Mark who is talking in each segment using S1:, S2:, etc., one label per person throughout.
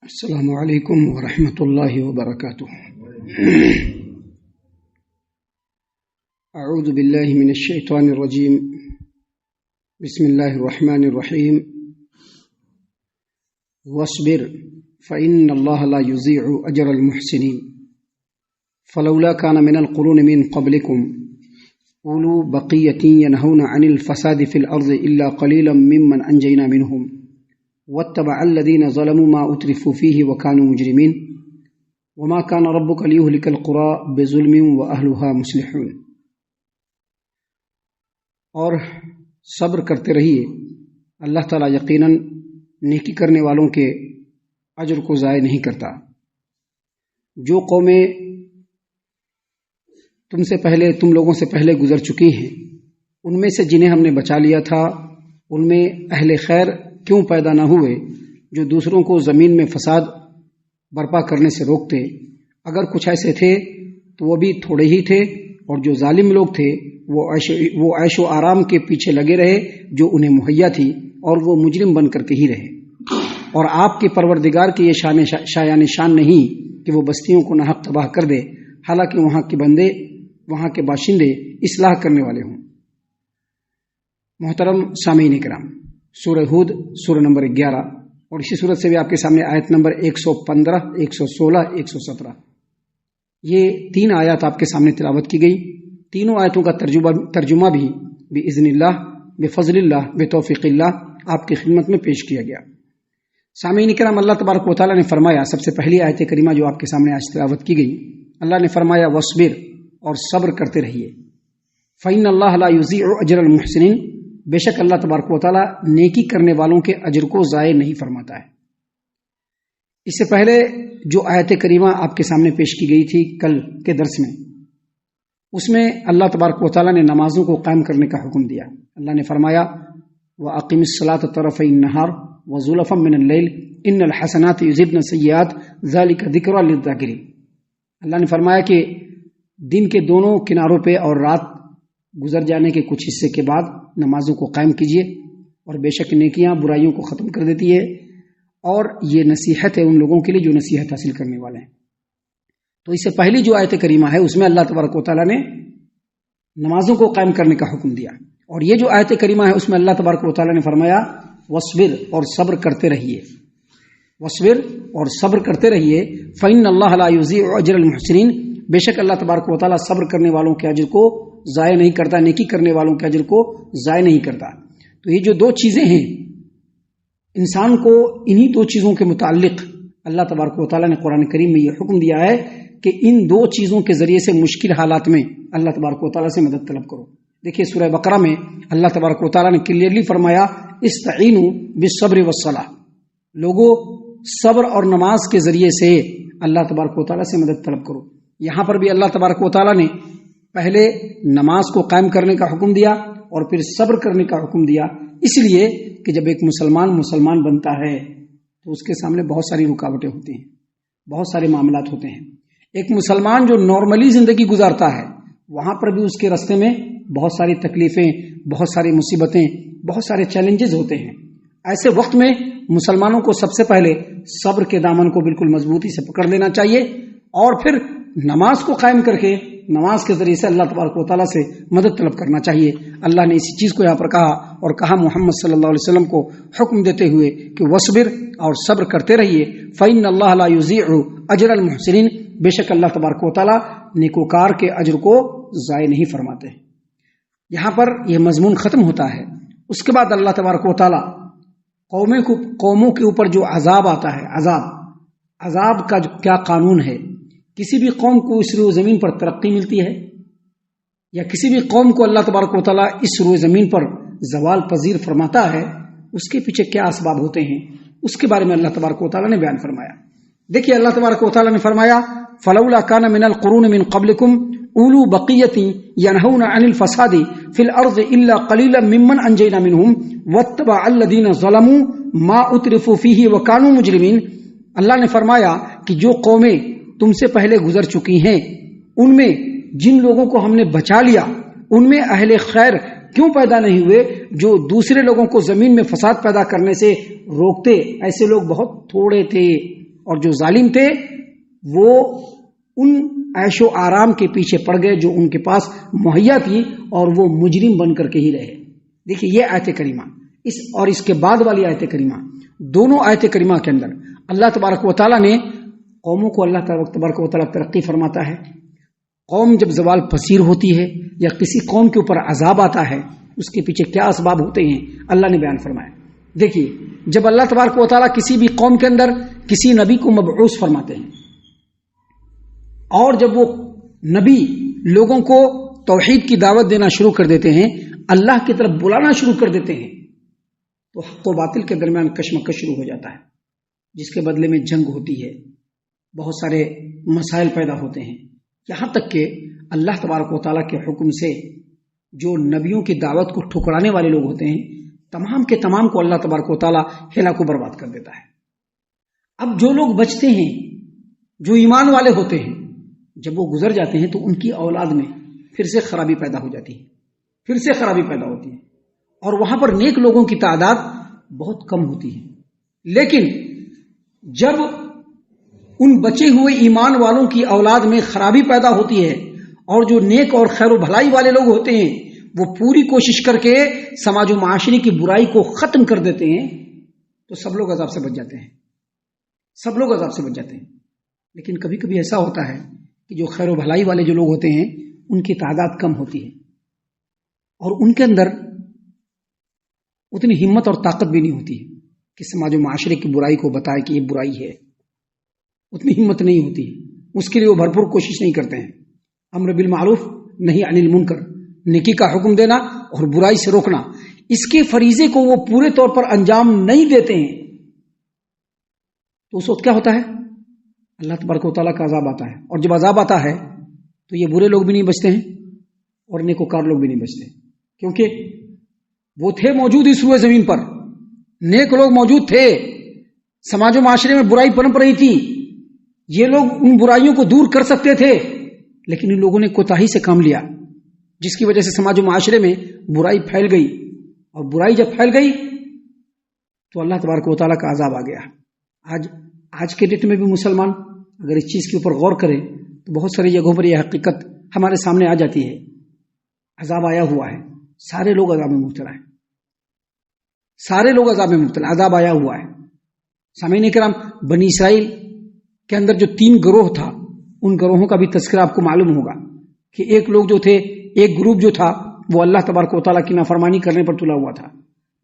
S1: السلام علیکم ورحمۃ اللہ وبرکاتہ۔ اعوذ باللہ من الشیطان الرجیم، بسم اللہ الرحمن الرحیم۔ واصبر فإن اللہ لا یضیع اجر المحسنین، فلولا كان من القرون من قبلكم اولو بقیۃ ینہون عن الفساد فی الارض الا قلیلا ممن انجینا منہم واتبع الذين ظلموا ما اترفوا فيه وكانوا مجرمين وما كان ربك ليهلك القرى بظلم واهلها مصلحون۔ اور صبر کرتے رہیے، اللہ تعالیٰ یقیناً نیکی کرنے والوں کے اجر کو ضائع نہیں کرتا۔ جو قومیں تم لوگوں سے پہلے گزر چکی ہیں، ان میں سے جنہیں ہم نے بچا لیا تھا، ان میں اہل خیر کیوں پیدا نہ ہوئے جو دوسروں کو زمین میں فساد برپا کرنے سے روکتے؟ اگر کچھ ایسے تھے تو وہ بھی تھوڑے ہی تھے، اور جو ظالم لوگ تھے وہ عیش و آرام کے پیچھے لگے رہے جو انہیں مہیا تھی، اور وہ مجرم بن کر کے ہی رہے۔ اور آپ کے پروردگار کی یہ شایان شان نہیں کہ وہ بستیوں کو ناحق تباہ کر دے، حالانکہ وہاں کے باشندے اصلاح کرنے والے ہوں۔ محترم سامعین کرام، سورہ ہود سورہ نمبر 11، اور اسی صورت سے بھی آپ کے سامنے آیت نمبر 115، 116، 117، یہ 3 آیات آپ کے سامنے تلاوت کی گئی۔ تینوں آیتوں کا ترجمہ بھی بإذن اللہ، بفضل اللہ، بتوفیق اللہ آپ کی خدمت میں پیش کیا گیا۔ سامعین کرام، اللہ تبارک و تعالیٰ نے فرمایا، سب سے پہلی آیت کریمہ جو آپ کے سامنے آج تلاوت کی گئی، اللہ نے فرمایا وَاصْبِرْ، اور صبر کرتے رہیے۔ فَإِنَّ اللَّهَ لَا يُضِيعُ أَجْرَ الْمُحْسِنِينَ، بے شک اللہ تبارک و تعالیٰ نیکی کرنے والوں کے اجر کو ضائع نہیں فرماتا ہے۔ اس سے پہلے جو آیت کریمہ آپ کے سامنے پیش کی گئی تھی کل کے درس میں، اس میں اللہ تبارک و تعالیٰ نے نمازوں کو قائم کرنے کا حکم دیا۔ اللہ نے فرمایا وَأَقِمِ الصَّلَاةَ طَرَفَيِ النَّهَارِ وَزُلَفًا مِّنَ اللَّيْلِ إِنَّ الْحَسَنَاتِ يُذْهِبْنَ السَّيِّئَاتِ ذَلِكَ ذِكْرًا لِلذَّاكِرِينَ۔ اللہ نے فرمایا کہ دن کے دونوں کناروں پہ اور رات گزر جانے کے کچھ حصے کے بعد نمازوں کو قائم کیجیے، اور بے شک نیکیاں برائیوں کو ختم کر دیتی ہے، اور یہ نصیحت ہے ان لوگوں کے لیے جو نصیحت حاصل کرنے والے ہیں۔ تو اس سے پہلی جو آیت کریمہ ہے اس میں اللہ تبارک و تعالیٰ نے نمازوں کو قائم کرنے کا حکم دیا، اور یہ جو آیت کریمہ ہے اس میں اللہ تبارک و تعالیٰ نے فرمایا وَاصْبِرْ، اور صبر کرتے رہیے۔ وَاصْبِرْ، اور صبر کرتے رہیے۔ فَإِنَّ اللَّهَ لَا يُضِيعُ أَجْرَ الْمُحْسِنِينَ، بے شک اللہ تبارک و تعالیٰ صبر کرنے والوں کے اجر کو ضائع نہیں کرتا، نیکی کرنے والوں کے اجر کو ضائع نہیں کرتا۔ تو یہ جو 2 چیزیں ہیں، انسان کو انہی 2 چیزوں کے متعلق اللہ تبارک و تعالیٰ نے قرآن کریم میں یہ حکم دیا ہے کہ ان 2 چیزوں کے ذریعے سے مشکل حالات میں اللہ تبارک و تعالیٰ سے مدد طلب کرو۔ دیکھیے سورہ بقرہ میں اللہ تبارک و تعالیٰ نے کلیئرلی فرمایا استعینوا بالصبر والصلاۃ، لوگوں صبر اور نماز کے ذریعے سے اللہ تبارک و تعالیٰ سے مدد طلب کرو۔ یہاں پر بھی اللہ تبارک و تعالیٰ نے پہلے نماز کو قائم کرنے کا حکم دیا اور پھر صبر کرنے کا حکم دیا، اس لیے کہ جب ایک مسلمان بنتا ہے تو اس کے سامنے بہت ساری رکاوٹیں ہوتی ہیں، بہت سارے معاملات ہوتے ہیں۔ ایک مسلمان جو نارملی زندگی گزارتا ہے وہاں پر بھی اس کے راستے میں بہت ساری تکلیفیں، بہت ساری مصیبتیں، بہت سارے چیلنجز ہوتے ہیں۔ ایسے وقت میں مسلمانوں کو سب سے پہلے صبر کے دامن کو بالکل مضبوطی سے پکڑ لینا چاہیے، اور پھر نماز کو قائم کر کے نماز کے ذریعے سے اللہ تبارک و تعالیٰ سے مدد طلب کرنا چاہیے۔ اللہ نے اسی چیز کو یہاں پر کہا، اور کہا محمد صلی اللہ علیہ وسلم کو حکم دیتے ہوئے کہ وصبر، اور صبر کرتے رہیے۔ فإن اللہ لا یضیع اجر المحسنین، بے شک اللہ تبارک و تعالیٰ نیکوکار کے اجر کو ضائع نہیں فرماتے۔ یہاں پر یہ مضمون ختم ہوتا ہے۔ اس کے بعد اللہ تبارک و تعالیٰ قوموں کے اوپر جو عذاب آتا ہے، عذاب کا کیا قانون ہے، کسی بھی قوم کو اس روئے زمین پر ترقی ملتی ہے، یا کسی بھی قوم کو اللہ تبارک و تعالیٰ اس روئے زمین پر زوال پذیر فرماتا ہے، اس کے پیچھے کیا اسباب ہوتے ہیں، اس کے بارے میں اللہ تبارک و تعالیٰ نے بیان فرمایا۔ دیکھیے اللہ تبارک و تعالیٰ نے فرمایا فلولا كان من القرون من قبلكم اولو بقیۃ ینہون عن الفساد فی الارض الا قلیلا ممن انجینا منہم واتبع الذین ظلموا ما اترفوا فیہ وکانوا مجرمین۔ اللہ نے فرمایا کہ جو قومیں تم سے پہلے گزر چکی ہیں، ان میں جن لوگوں کو ہم نے بچا لیا، ان میں اہل خیر کیوں پیدا نہیں ہوئے جو دوسرے لوگوں کو زمین میں فساد پیدا کرنے سے روکتے؟ ایسے لوگ بہت تھوڑے تھے، اور جو ظالم تھے وہ ان عیش و آرام کے پیچھے پڑ گئے جو ان کے پاس مہیا تھی اور وہ مجرم بن کر کے ہی رہے۔ دیکھیے یہ آیت کریمہ اور اس کے بعد والی آیت کریمہ، دونوں آیت کریمہ کے اندر اللہ تبارک و تعالیٰ نے قوموں کو اللہ تبارک و تعالیٰ ترقی فرماتا ہے۔ قوم جب زوال پذیر ہوتی ہے یا کسی قوم کے اوپر عذاب آتا ہے اس کے پیچھے کیا اسباب ہوتے ہیں اللہ نے بیان فرمایا۔ دیکھیے جب اللہ تبارک و تعالیٰ کسی بھی قوم کے اندر کسی نبی کو مبعوث فرماتے ہیں اور جب وہ نبی لوگوں کو توحید کی دعوت دینا شروع کر دیتے ہیں، اللہ کی طرف بلانا شروع کر دیتے ہیں، تو حق و باطل کے درمیان کشمکش شروع ہو جاتا ہے، جس کے بدلے میں جنگ ہوتی ہے، بہت سارے مسائل پیدا ہوتے ہیں، یہاں تک کہ اللہ تبارک و تعالیٰ کے حکم سے جو نبیوں کی دعوت کو ٹھکرانے والے لوگ ہوتے ہیں تمام کے تمام کو اللہ تبارک و تعالیٰ ہلاک و برباد کر دیتا ہے۔ اب جو لوگ بچتے ہیں، جو ایمان والے ہوتے ہیں، جب وہ گزر جاتے ہیں تو ان کی اولاد میں پھر سے خرابی پیدا ہو جاتی ہے، پھر سے خرابی پیدا ہوتی ہے، اور وہاں پر نیک لوگوں کی تعداد بہت کم ہوتی ہے۔ لیکن جب ان بچے ہوئے ایمان والوں کی اولاد میں خرابی پیدا ہوتی ہے اور جو نیک اور خیر و بھلائی والے لوگ ہوتے ہیں وہ پوری کوشش کر کے سماج و معاشرے کی برائی کو ختم کر دیتے ہیں تو سب لوگ عذاب سے بچ جاتے ہیں، سب لوگ عذاب سے بچ جاتے ہیں۔ لیکن کبھی کبھی ایسا ہوتا ہے کہ جو خیر و بھلائی والے جو لوگ ہوتے ہیں ان کی تعداد کم ہوتی ہے اور ان کے اندر اتنی ہمت اور طاقت بھی نہیں ہوتی کہ سماج و معاشرے کی برائی کو بتائے کہ یہ برائی ہے، اتنی ہمت نہیں ہوتی، اس کے لیے وہ بھرپور کوشش نہیں کرتے ہیں۔ امر بالمعروف نہی عن المنکر، نیکی کا حکم دینا اور برائی سے روکنا، اس کے فریضے کو وہ پورے طور پر انجام نہیں دیتے ہیں تو اس وقت کیا ہوتا ہے؟ اللہ تبارک و تعالیٰ کا عذاب آتا ہے، اور جب عذاب آتا ہے تو یہ برے لوگ بھی نہیں بچتے ہیں اور نیکوکار لوگ بھی نہیں بچتے، کیونکہ وہ تھے موجود اس روئے زمین پر، نیک لوگ موجود تھے، سماج و معاشرے میں برائی پنپ رہی تھی، یہ لوگ ان برائیوں کو دور کر سکتے تھے، لیکن ان لوگوں نے کوتاہی سے کام لیا، جس کی وجہ سے سماج و معاشرے میں برائی پھیل گئی، اور برائی جب پھیل گئی تو اللہ تبارک و تعالیٰ کا عذاب آ گیا۔ آج کے ڈیٹ میں بھی مسلمان اگر اس چیز کے اوپر غور کریں تو بہت ساری جگہوں پر یہ حقیقت ہمارے سامنے آ جاتی ہے، عذاب آیا ہوا ہے، سارے لوگ عذاب میں مبتلا ہیں، سارے لوگ عذاب میں مبتلا، عذاب آیا ہوا ہے۔ سامعین کرام، بنی اسرائیل کے اندر جو 3 گروہ تھا ان گروہوں کا بھی تذکرہ آپ کو معلوم ہوگا کہ ایک لوگ جو تھے، ایک گروپ جو تھا وہ اللہ تبارک و تعالیٰ کی نافرمانی کرنے پر تلا ہوا تھا،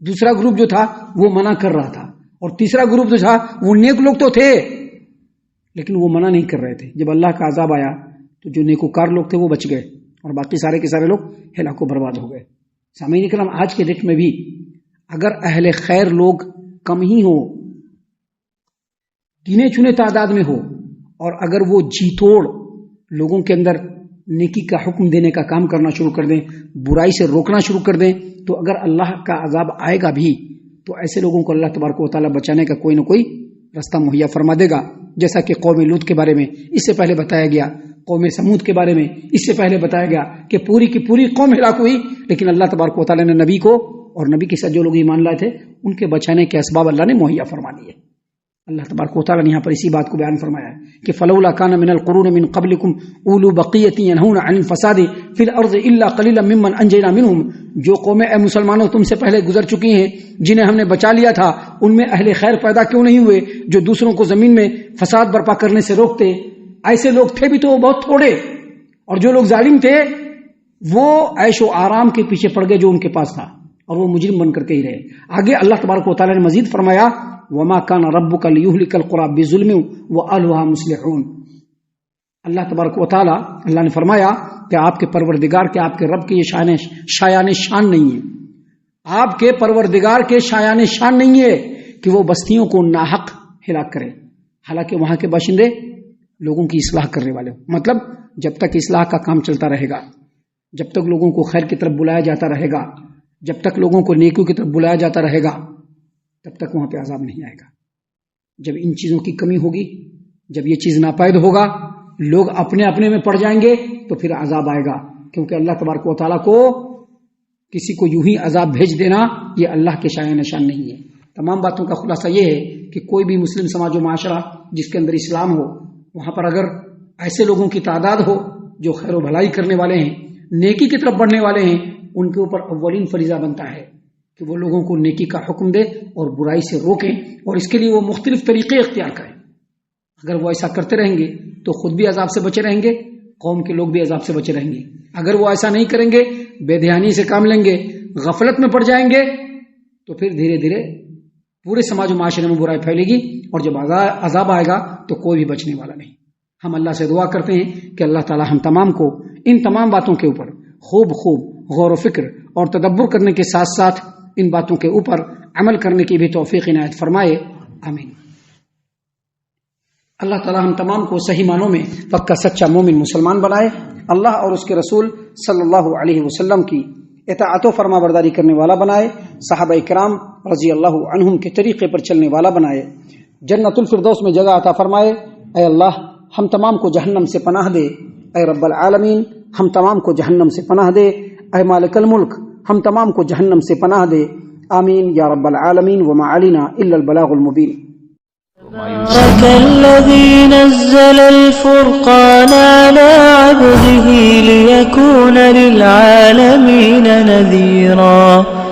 S1: دوسرا گروپ جو تھا وہ منع کر رہا تھا، اور تیسرا گروپ جو تھا وہ نیک لوگ تو تھے لیکن وہ منع نہیں کر رہے تھے۔ جب اللہ کا عذاب آیا تو جو نیکوکار لوگ تھے وہ بچ گئے اور باقی سارے کے سارے لوگ ہلاک و برباد ہو گئے۔ سامعین کرام، آج کے ڈیٹ میں بھی اگر اہل خیر لوگ کم ہی ہو، گنے چنے تعداد میں ہو، اور اگر وہ جی توڑ لوگوں کے اندر نیکی کا حکم دینے کا کام کرنا شروع کر دیں، برائی سے روکنا شروع کر دیں، تو اگر اللہ کا عذاب آئے گا بھی تو ایسے لوگوں کو اللہ تبارک و تعالیٰ بچانے کا کوئی نہ کوئی راستہ مہیا فرما دے گا، جیسا کہ قوم لوط کے بارے میں اس سے پہلے بتایا گیا، قوم سمود کے بارے میں اس سے پہلے بتایا گیا کہ پوری کی پوری قوم ہلاک ہوئی، لیکن اللہ تبارک و تعالیٰ نے نبی کو اور نبی کے ساتھ جو لوگ ایمان لائے تھے ان کے بچانے کے اسباب اللہ نے مہیا فرما دیے۔ اللہ تبارک و تعالیٰ نے یہاں پر اسی بات کو بیان فرمایا ہے کہ فلولا کان من القرون من قبلکم اولو بقیۃ ینہون عن الفساد فی الارض الا قلیلا ممن انجینا منہم، جو قومیں اے مسلمانوں تم سے پہلے گزر چکی ہیں جنہیں ہم نے بچا لیا تھا، ان میں اہل خیر پیدا کیوں نہیں ہوئے جو دوسروں کو زمین میں فساد برپا کرنے سے روکتے؟ ایسے لوگ تھے بھی تو بہت تھوڑے، اور جو لوگ ظالم تھے وہ عیش و آرام کے پیچھے پڑ گئے جو ان کے پاس تھا، اور وہ مجرم بن کر کے ہی رہے۔ آگے اللہ تبارک و تعالیٰ نے مزید فرمایا وما كان ربك ليهلك القرى بظلم واهلها مصلحون۔ اللہ تبارک و تعالی اللہ نے فرمایا کہ آپ کے پروردگار کے، آپ کے رب کے یہ شایان شان نہیں ہے، آپ کے پروردگار کے شایان شان نہیں ہے کہ وہ بستیوں کو ناحق ہلاک کرے، حالانکہ وہاں کے باشندے لوگوں کی اصلاح کرنے والے ہو۔ مطلب جب تک اصلاح کا کام چلتا رہے گا، جب تک لوگوں کو خیر کی طرف بلایا جاتا رہے گا، جب تک لوگوں کو نیکیوں کی طرف بلایا جاتا رہے گا، تب تک وہاں پہ عذاب نہیں آئے گا۔ جب ان چیزوں کی کمی ہوگی، جب یہ چیز ناپید ہوگا، لوگ اپنے اپنے میں پڑ جائیں گے تو پھر عذاب آئے گا، کیونکہ اللہ تبارک و تعالیٰ کو کسی کو یوں ہی عذاب بھیج دینا یہ اللہ کے شایان نشان نہیں ہے۔ تمام باتوں کا خلاصہ یہ ہے کہ کوئی بھی مسلم سماج و معاشرہ جس کے اندر اسلام ہو، وہاں پر اگر ایسے لوگوں کی تعداد ہو جو خیر و بھلائی کرنے والے ہیں، نیکی کی طرف بڑھنے والے ہیں، ان کے اوپر اولین فریضہ بنتا ہے کہ وہ لوگوں کو نیکی کا حکم دے اور برائی سے روکیں، اور اس کے لیے وہ مختلف طریقے اختیار کریں۔ اگر وہ ایسا کرتے رہیں گے تو خود بھی عذاب سے بچے رہیں گے، قوم کے لوگ بھی عذاب سے بچے رہیں گے۔ اگر وہ ایسا نہیں کریں گے، بے دھیانی سے کام لیں گے، غفلت میں پڑ جائیں گے، تو پھر دھیرے دھیرے پورے سماج و معاشرے میں برائی پھیلے گی، اور جب عذاب آئے گا تو کوئی بھی بچنے والا نہیں۔ ہم اللہ سے دعا کرتے ہیں کہ اللہ تعالی ہم تمام کو ان تمام باتوں کے اوپر خوب غور و فکر اور تدبر کرنے کے ساتھ ساتھ ان باتوں کے اوپر عمل کرنے کی بھی توفیق عنایت فرمائے، آمین۔ اللہ تعالی ہم تمام کو صحیح معنوں میں پکا سچا مومن مسلمان بنائے، اللہ اور اس کے رسول صلی اللہ علیہ وسلم کی اطاعت و فرما برداری کرنے والا بنائے، صحابہ کرام رضی اللہ عنہم کے طریقے پر چلنے والا بنائے، جنت الفردوس میں جگہ عطا فرمائے۔ اے اللہ ہم تمام کو جہنم سے پناہ دے، اے رب العالمین ہم تمام کو جہنم سے پناہ دے، اے مالک الملک ہم تمام کو جہنم سے پناہ دے، آمین یا رب العالمین۔ وما علینا الا البلاغ المبین۔
S2: تبارك الذي نزل الفرقان على عبده ليكون للعالمين نذيرا